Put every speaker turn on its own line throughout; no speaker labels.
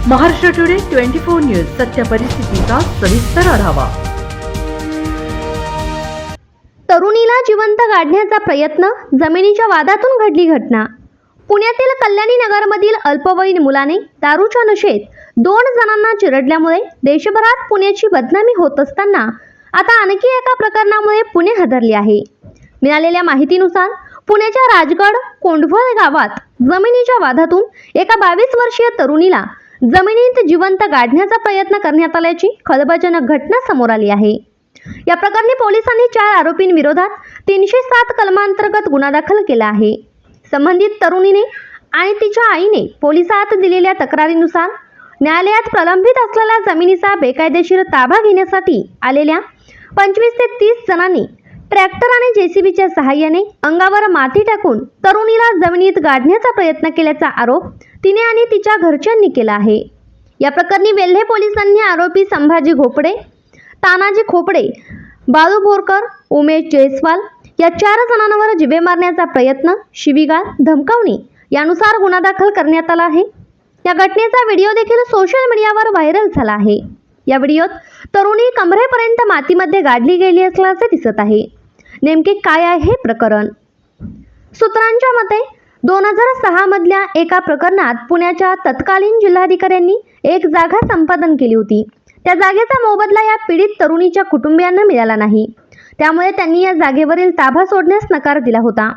Maharashtra today 24 news सत्य परिस्थितीचा सविस्तर आढावा।
तरुणीला जिवंत गाडण्याचा प्रयत्न, जमिनीच्या वादातून घडली घटना। पुण्यातील कल्याणी नगरमधील अल्पवयीन मुलाने दारूच्या नशेत 2 जणांना चिरडल्यामुळे देशभरात पुण्याची बदनामी होत असताना आता आणखी एका प्रकरणामुळे पुणे हादरले आहे। मिळालेल्या माहितीनुसार पुण्याच्या राजगड कोंढवळ गावात जमिनीच्या वादातून एका 22 वर्षीय तरुणीला जमिनीत जिवंत गाडण्याचा प्रयत्न करण्यात आल्याची खळबळजनक घटना समोर आली आहे। या प्रकरणी पोलिसांनी 4 आरोपींविरोधात 307 कलमांतर्गत गुन्हा दाखल केला आहे। संबंधित तरुणीने आणि तिच्या आईने पोलिसात दिलेल्या तक्रारीनुसार न्यायालयात प्रलंबित असलेल्या जमिनीचा बेकायदेशीर ताबा घेण्यासाठी आलेल्या 25 ते 30 जणांनी ट्रॅक्टर आणि जेसीबीच्या सहाय्याने अंगावर माती टाकून तरुणीला जमिनीत गाडण्याचा प्रयत्न केल्याचा आरोप तिने आणि तिच्या घरच्यांनी केला आहे। या प्रकरणी वेल्हे पोलिसांनी आरोपी संभाजी घोपडे, तानाजी खोपडे, बाळू बोरकर, उमेश जयस्वाल या 4 जणांवर जिवे मारण्याचा प्रयत्न, शिवीगाळ, धमकावणी यानुसार गुन्हा दाखल करण्यात आला आहे। या घटनेचा व्हिडिओ देखील सोशल मीडियावर व्हायरल झाला आहे। या व्हिडिओत तरुणी कमरेपर्यंत मातीमध्ये गाडली गेली असल्याचे दिसत आहे। नेमके काय आहे हे प्रकरण? सूत्रांच्या मते 2006 मधल्या एका प्रकरणात पुण्याच्या तत्कालीन जिल्हाधिकाऱ्यांनी एक जागा संपादन केली होती। त्या जागेचा मोबदला या पीडित तरुणीच्या कुटुंबियांना मिळाला नाही, त्यामुळे त्यांनी या जागेवरील ताबा सोडण्यास नकार दिला होता।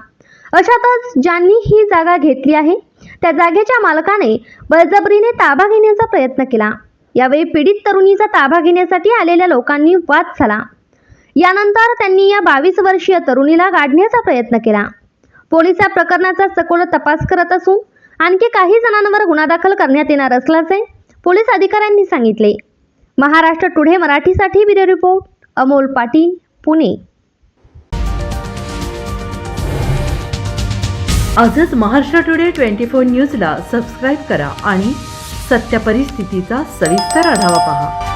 अशातच ज्यांनी ही जागा घेतली आहे त्या जागेच्या मालकाने बळजबरीने ताबा घेण्याचा प्रयत्न केला। यावेळी पीडित तरुणीचा ताबा घेण्यासाठी आलेल्या लोकांनी वाद झाला। यानंतर त्यांनी या 22 वर्षीय तरुणीला गाडण्याचा प्रयत्न केला। पोलीस या प्रकरणाचा सखोल तपास करत असून आणखी काही जणांवर गुन्हा दाखल करण्यात येणार असल्याचे पोलीस अधिकाऱ्यांनी सांगितले। महाराष्ट्र टुडे मराठीसाठी ब्युरो रिपोर्ट अमोल पाटील, पुणे।
आजच महाराष्ट्र टुडे 24 न्यूजला सबस्क्राईब करा आणि सत्य परिस्थितीचा सविस्तर आढावा पहा।